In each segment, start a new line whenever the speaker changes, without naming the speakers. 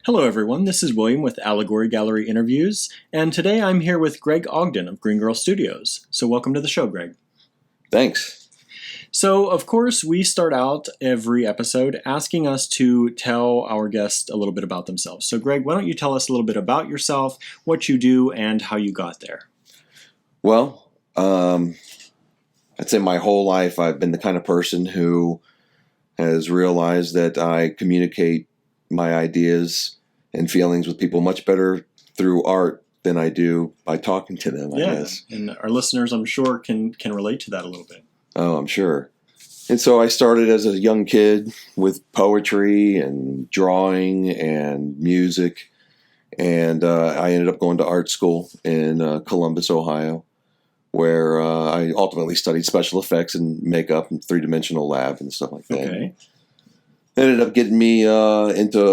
Hello everyone, this is William with Allegory Gallery Interviews, and today I'm here with Greg Ogden of Green Girl Studios. So welcome to the show, Greg.
Thanks.
So of course we start out every episode asking us to tell our guests a little bit about themselves. So Greg, why don't you tell us a little bit about yourself, what you do, and how you got there?
Well, I'd say my whole life I've been the kind of person who has realized that I communicate my ideas and feelings with people much better through art than I do by talking to them, I guess.
And our listeners, I'm sure, can relate to that a little bit.
Oh, I'm sure. And so I started as a young kid with poetry and drawing and music, and I ended up going to art school in Columbus, Ohio, where I ultimately studied special effects and makeup and three-dimensional lab and stuff like that.
Okay.
Ended up getting me into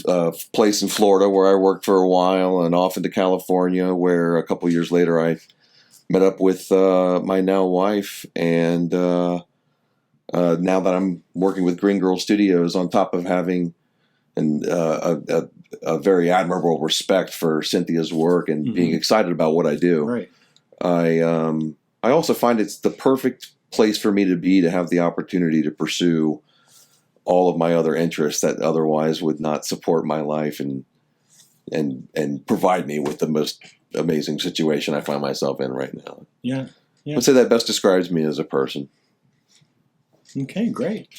a place in Florida where I worked for a while, and off into California, where a couple years later I met up with my now wife, and now that I'm working with Green Girl Studios, on top of having a very admirable respect for Cynthia's work and being excited about what I do,
Right.
I also find it's the perfect place for me to be, to have the opportunity to pursue all of my other interests that otherwise would not support my life and provide me with the most amazing situation I find myself in right now.
Yeah.
I'd say that best describes me as a person.
Okay, great.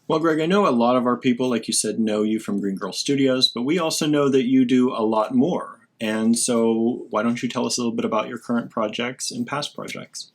Well, Greg, I know a lot of our people, like you said, know you from Green Girl Studios, but we also know that you do a lot more. And so why don't you tell us a little bit about your current projects and past projects?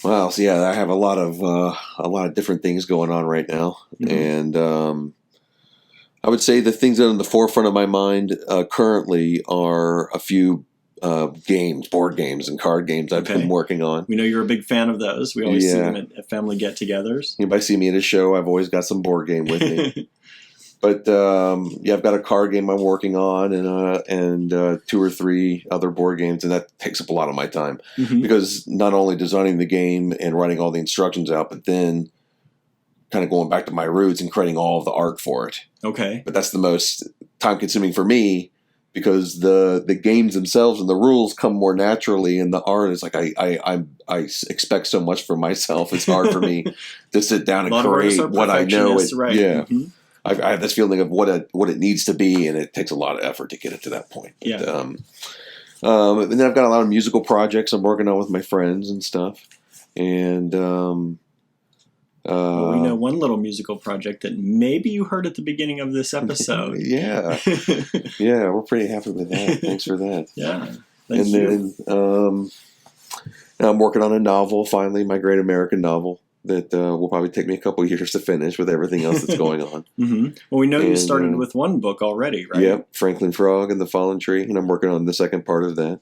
Well, so yeah, I have a lot of different things going on right now, and I would say the things that are in the forefront of my mind currently are a few board games, and card games I've been working on.
We know you're a big fan of those. We always see them at family get-togethers.
Anybody see me at a show, I've always got some board game with me. But I've got a card game I'm working on, and 2 or 3 other board games, and that takes up a lot of my time because not only designing the game and writing all the instructions out, but then kind of going back to my roots and creating all of the art for it.
Okay.
But that's the most time-consuming for me because the games themselves and the rules come more naturally, and the art is like I expect so much from myself. It's hard for me to sit down and create what I know.
Right.
Yeah. I have this feeling of what it needs to be, and it takes a lot of effort to get it to that point.
Yeah.
And then I've got a lot of musical projects I'm working on with my friends and stuff. And
well, we know one little musical project that maybe you heard at the beginning of this episode.
Yeah, we're pretty happy with that. Thanks for that.
Yeah.
Then now I'm working on a novel. Finally, my great American novel. That will probably take me a couple of years to finish with everything else that's going on.
Well, we know you started with one book already, right?
Yep, Franklin Frog and the Fallen Tree, and I'm working on the second part of that.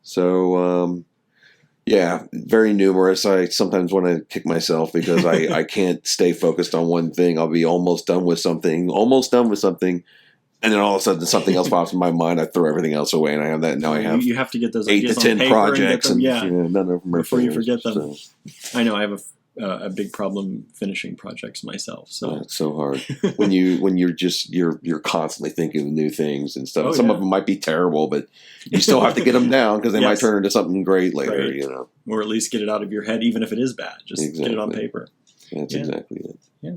So, very numerous. I sometimes want to kick myself because I can't stay focused on one thing. I'll be almost done with something, and then all of a sudden something else pops in my mind. I throw everything else away, and I have that. Now I have
you have to get those
8 to 10 projects, and none of them are
before you
finished,
forget them.
So.
I know I have a big problem finishing projects myself. So
it's so hard when you're constantly thinking of new things and stuff. Some of them might be terrible, but you still have to get them down because they might turn into something great later.
Right. Or at least get it out of your head, even if it is bad. Just get it on paper.
That's exactly it.
Yeah.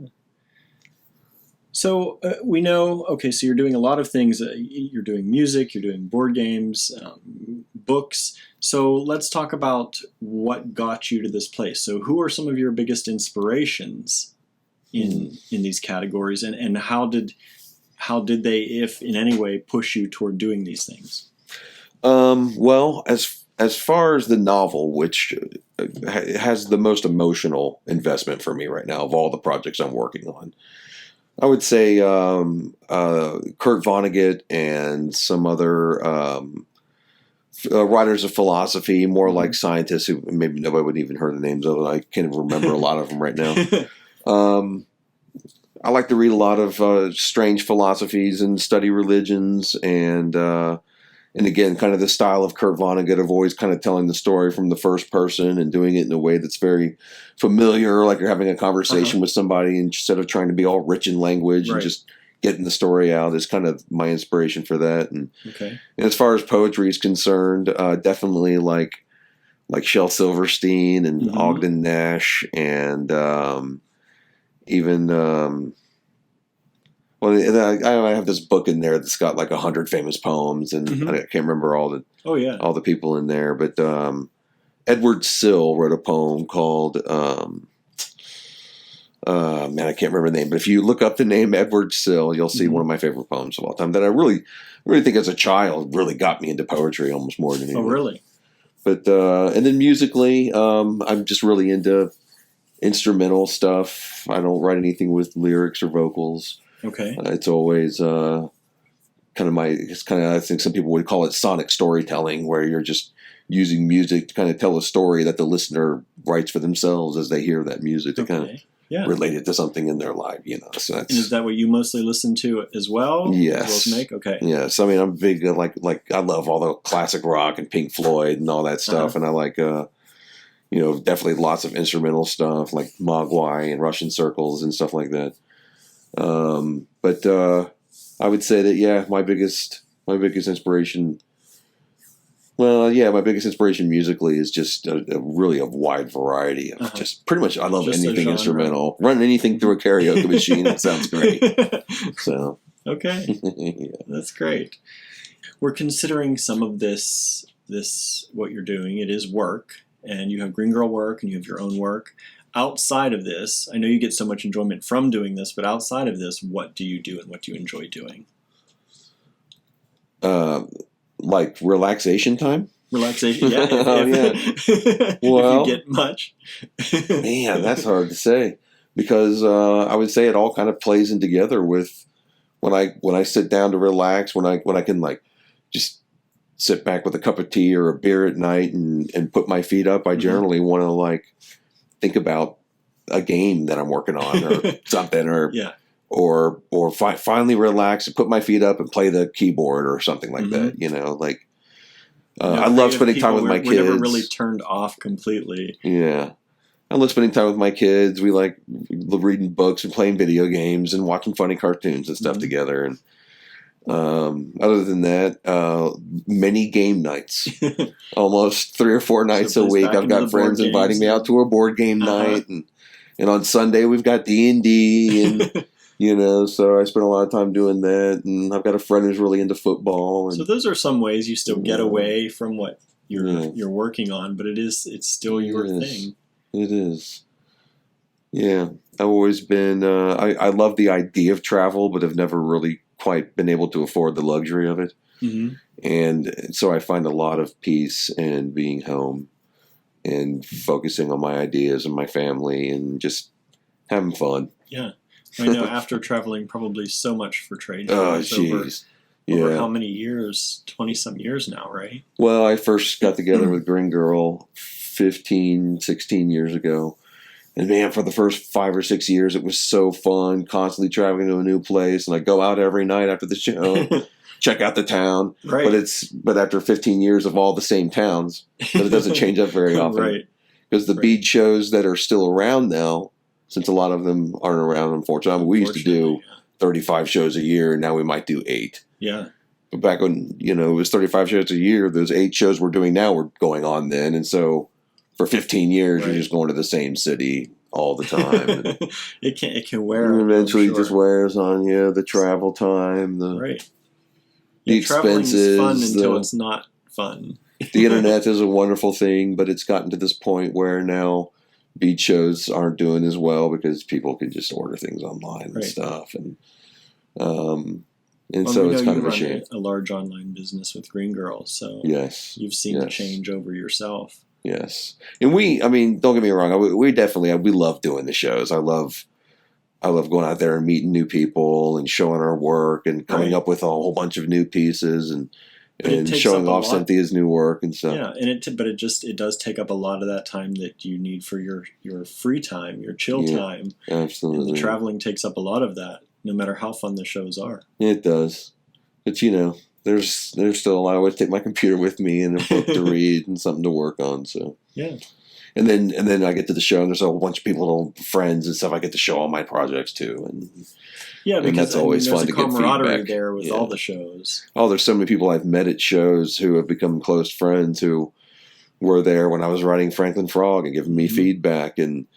So we know, okay, so you're doing a lot of things. You're doing music, you're doing board games, books. So let's talk about what got you to this place. So who are some of your biggest inspirations in these categories, and how did they, if in any way, push you toward doing these things?
Well, as far as the novel, which has the most emotional investment for me right now of all the projects I'm working on, I would say Kurt Vonnegut and some other writers of philosophy, more like scientists who maybe nobody would even heard the names of. I can't even remember a lot of them right now. I like to read a lot of strange philosophies and study religions, and again, kind of the style of Kurt Vonnegut of always kind of telling the story from the first person and doing it in a way that's very familiar, like you're having a conversation with somebody instead of trying to be all rich in language and just getting the story out is kind of my inspiration for that. And as far as poetry is concerned, definitely like Shel Silverstein and Ogden Nash and even I have this book in there that's got like 100 famous poems, and I can't remember all the people in there, but Edward Sill wrote a poem called I can't remember the name, but if you look up the name Edward Sill, you'll see one of my favorite poems of all time that I really think as a child really got me into poetry almost more than anything.
Oh, really?
But and then musically, I'm just really into instrumental stuff. I don't write anything with lyrics or vocals.
Okay.
It's always I think some people would call it sonic storytelling, where you're just using music to kind of tell a story that the listener writes for themselves as they hear that music to kind of relate it to something in their life, So that's,
and is that what you mostly listen to as well?
Yes.
As well as make? Okay.
Yes. I mean, I'm big, like I love all the classic rock and Pink Floyd and all that stuff. And I like, definitely lots of instrumental stuff like Mogwai and Russian circles and stuff like that. But I would say that, my biggest inspiration, my biggest inspiration musically is just a really a wide variety of just pretty much, I love just anything instrumental. Run anything through a karaoke machine, that sounds great. So.
Okay. That's great. We're considering some of this, what you're doing. It is work, and you have Green Girl work and you have your own work. Outside of this, I know you get so much enjoyment from doing this, but outside of this, what do you do and what do you enjoy doing?
Like relaxation time?
Relaxation, yeah.
Well,
if you get much.
Man, that's hard to say, because I would say it all kind of plays in together with when I sit down to relax, when I can like just sit back with a cup of tea or a beer at night and put my feet up. I generally want to like think about a game that I'm working on or something, or finally relax and put my feet up and play the keyboard or something like that. I love spending time with my kids.
We're never really turned off completely.
Yeah. I love spending time with my kids. We like reading books and playing video games and watching funny cartoons and stuff together. And other than that, many game nights, almost 3 or 4 nights a week. I've got friends inviting me out to a board game night, and on Sunday we've got D&D, and so I spend a lot of time doing that. And I've got a friend who's really into football. And,
so those are some ways you still get away from what you're working on, but it's still your thing.
It is. Yeah, I've always been. I love the idea of travel, but have never really quite been able to afford the luxury of it. And so I find a lot of peace in being home and focusing on my ideas and my family and just having fun.
Yeah. I know after traveling probably so much for trade.
Oh, jeez.
Over how many years? 20-some years now, right?
Well, I first got together with Green Girl 15, 16 years ago. And man, for the first 5 or 6 years, it was so fun, constantly traveling to a new place. And I go out every night after the show, check out the town.
Right.
But after 15 years of all the same towns, but it doesn't change up very often.
Right.
Because the bead shows that are still around now, since a lot of them aren't around, unfortunately. I mean, we used to do 35 shows a year, and now we might do 8.
Yeah.
But back when, it was 35 shows a year, those 8 shows we're doing now were going on then. And so for 15 years, you're just going to the same city all the time.
it can wear.
And eventually just wears on you, the travel time, the expenses.
Traveling is fun until it's not fun.
The internet is a wonderful thing, but it's gotten to this point where now bead shows aren't doing as well because people can just order things online and stuff. And so it's kind of a shame.
A large online business with Green Girl, so you've seen the change over yourself.
Yes. And don't get me wrong. We definitely, we love doing the shows. I love going out there and meeting new people and showing our work and coming up with a whole bunch of new pieces. And and
takes
showing
up a
off
lot.
Cynthia's new work and stuff.
Yeah, and it does take up a lot of that time that you need for your free time, your chill time.
Absolutely.
And the traveling takes up a lot of that, no matter how fun the shows are.
It does. But there's still a lot. I always take my computer with me and a book to read and something to work on. So
yeah.
And then I get to the show and there's a whole bunch of people, friends and stuff. I get to show all my projects too. And
yeah, because
that's always
there's
fun
a
to get
camaraderie
feedback.
there with all the shows.
Oh, there's so many people I've met at shows who have become close friends who were there when I was writing Franklin Frog and giving me feedback and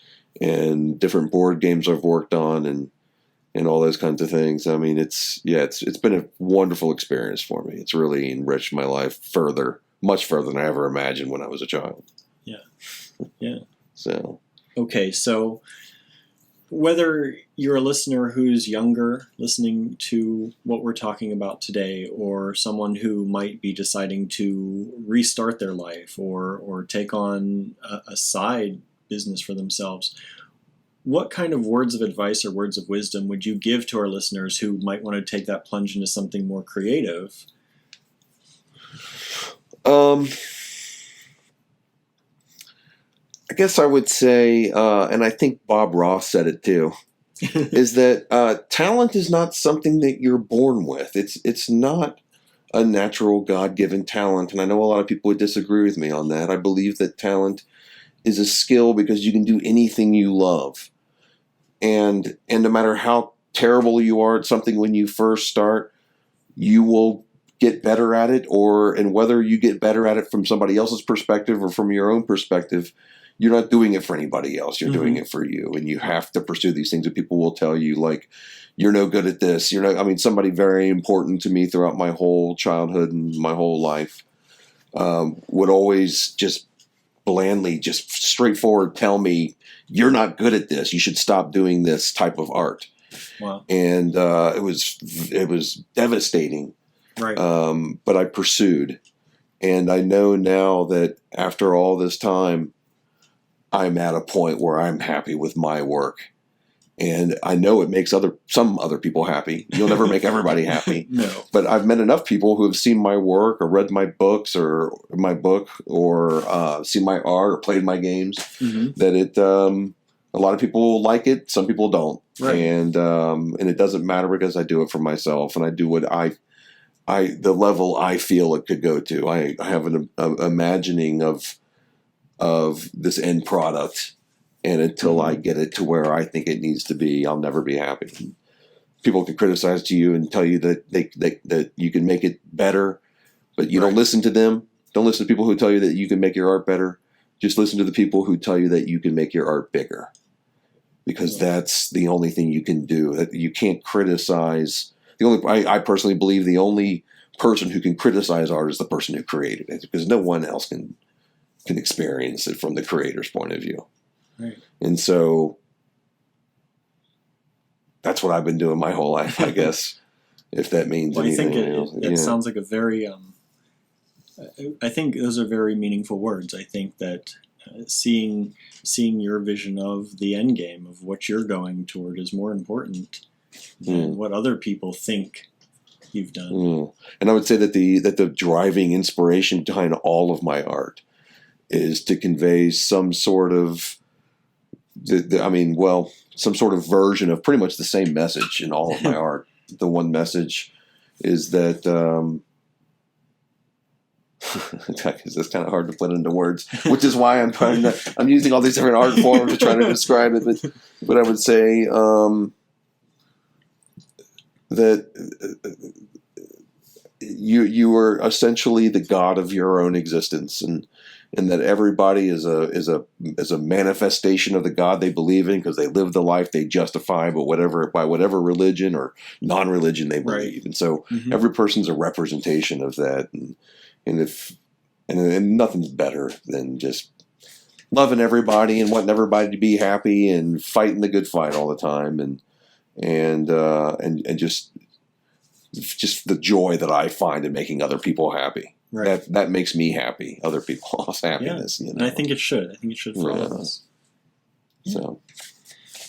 different board games I've worked on and all those kinds of things. I mean, it's been a wonderful experience for me. It's really enriched my life much further than I ever imagined when I was a child.
Yeah. Yeah.
So.
Okay, so whether you're a listener who's younger, listening to what we're talking about today, or someone who might be deciding to restart their life or take on a side business for themselves, what kind of words of advice or words of wisdom would you give to our listeners who might want to take that plunge into something more creative?
I guess I would say, and I think Bob Ross said it too, is that talent is not something that you're born with. It's not a natural God-given talent, and I know a lot of people would disagree with me on that. I believe that talent is a skill because you can do anything you love. And no matter how terrible you are at something when you first start, you will get better at it, and whether you get better at it from somebody else's perspective or from your own perspective, you're not doing it for anybody else. You're doing it for you. And you have to pursue these things that people will tell you, like, you're no good at this. Somebody very important to me throughout my whole childhood and my whole life would always just blandly, just straightforward tell me, you're not good at this. You should stop doing this type of art.
Wow.
And it was devastating.
Right.
But I pursued. And I know now that after all this time, I'm at a point where I'm happy with my work. And I know it makes some other people happy. You'll never make everybody happy.
No.
But I've met enough people who have seen my work or read my books or my book or seen my art or played my games that a lot of people like it. Some people don't.
Right.
And it doesn't matter because I do it for myself and I do what the level I feel it could go to. I have an imagining of this end product, and until I get it to where I think it needs to be, I'll never be happy. People can criticize you and tell you that that you can make it better, but you don't listen to them. Don't listen to people who tell you that you can make your art better. Just listen to the people who tell you that you can make your art bigger, because that's the only thing you can do. That you can't criticize. I personally believe the only person who can criticize art is the person who created it, because no one else can experience it from the creator's point of view.
Right.
And so that's what I've been doing my whole life, I guess, if that means anything.
I think it sounds like a very, I think those are very meaningful words. I think that seeing your vision of the end game, of what you're going toward, is more important than what other people think you've done.
And I would say that the driving inspiration behind all of my art is to convey some sort of some sort of version of pretty much the same message in all of my art. The one message is that it's kind of hard to put into words, which is why I'm using all these different art forms to try to describe it. But I would say that you are essentially the god of your own existence, and that everybody is a manifestation of the God they believe in, because they live the life they justify by whatever religion or non-religion they believe. Right. And so every person's a representation of that, and nothing's better than just loving everybody and wanting everybody to be happy and fighting the good fight all the time, and just the joy that I find in making other people happy. Right. That makes me happy. Other people's happiness.
Yeah. And I think it should. I think it should for all of us. Yeah.
So,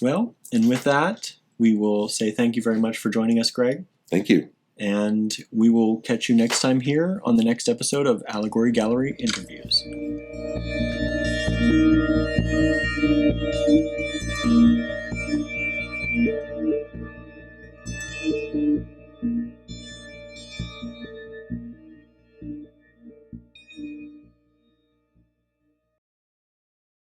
well, and with that, we will say thank you very much for joining us, Greg.
Thank you.
And we will catch you next time here on the next episode of Allegory Gallery Interviews.